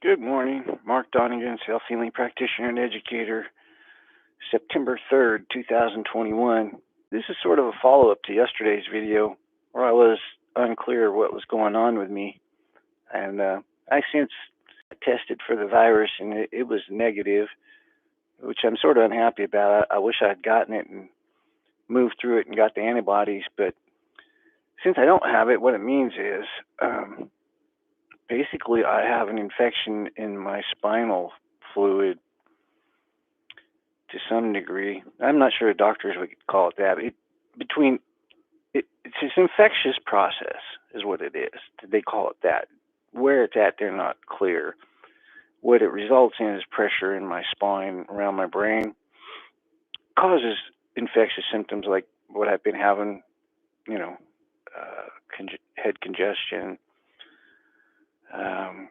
Good morning. Mark Donegan, self healing practitioner and educator, September 3rd, 2021. This is sort of a follow up to yesterday's video where I was unclear what was going on with me. And I since tested for the virus and it was negative, which I'm sort of unhappy about. I wish I had gotten it and moved through it and got the antibodies. But since I don't have it, what it means is basically I have an infection in my spinal fluid to some degree. I'm not sure doctors would call it that. It's an infectious process, is what it is. They call it that. Where it's at, they're not clear. What it results in is pressure in my spine around my brain, causes infectious symptoms like what I've been having, you know, head congestion.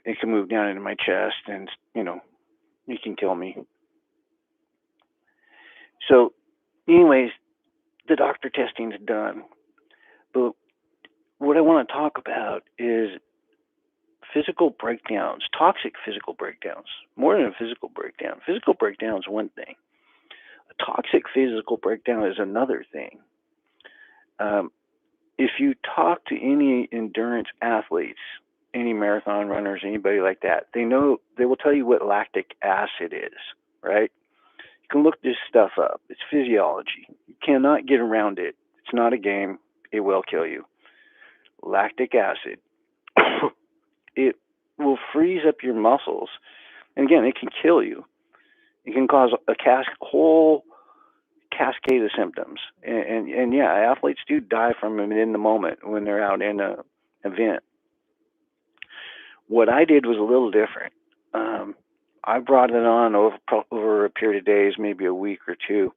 It can move down into my chest, and it can kill me. So, anyways, the doctor testing is done. But what I want to talk about is physical breakdowns, toxic physical breakdowns, more than a physical breakdown. Physical breakdown is one thing. A toxic physical breakdown is another thing. If you talk to any endurance athletes, any marathon runners, anybody like that, they will tell you what lactic acid is, right? You can look this stuff up. It's physiology. You cannot get around it. It's not a game. It will kill you. Lactic acid. It will freeze up your muscles. And again, it can kill you. It can cause a whole cascade of symptoms. And yeah, athletes do die from it in the moment when they're out in an event. What I did was a little different. I brought it on over a period of days, maybe a week or two.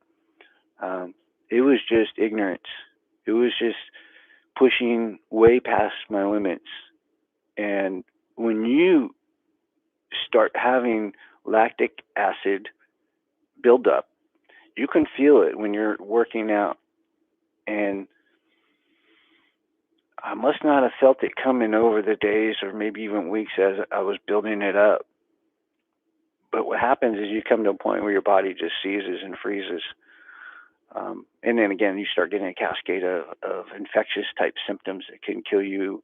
It was just ignorance. It was just pushing way past my limits. And when you start having lactic acid build up, you can feel it when you're working out. And I must not have felt it coming over the days or maybe even weeks as I was building it up. But what happens is you come to a point where your body just seizes and freezes. And then again, you start getting a cascade of infectious type symptoms that can kill you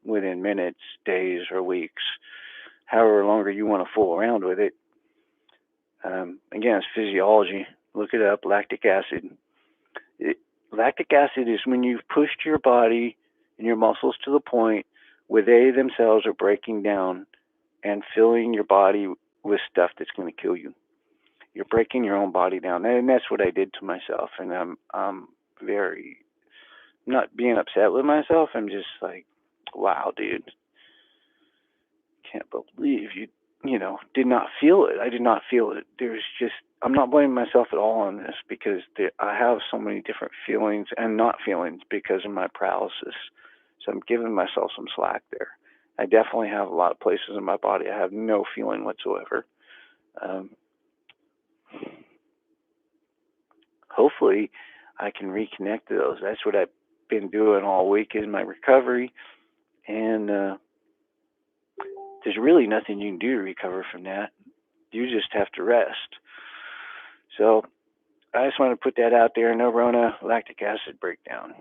within minutes, days, or weeks, however longer you want to fool around with it. Again, it's physiology. Look it up, lactic acid. Lactic acid is when you've pushed your body and your muscles to the point where they themselves are breaking down and filling your body with stuff that's going to kill you. You're breaking your own body down, and that's what I did to myself. And I'm very not being upset with myself. I'm just like, wow, dude, can't believe you did not feel it. I did not feel it. I'm not blaming myself at all on this because I have so many different feelings and not feelings because of my paralysis. So I'm giving myself some slack there. I definitely have a lot of places in my body I have no feeling whatsoever. Hopefully I can reconnect to those. That's what I've been doing all week in my recovery. And there's really nothing you can do to recover from that. You just have to rest. So I just want to put that out there. No Rona, lactic acid breakdown.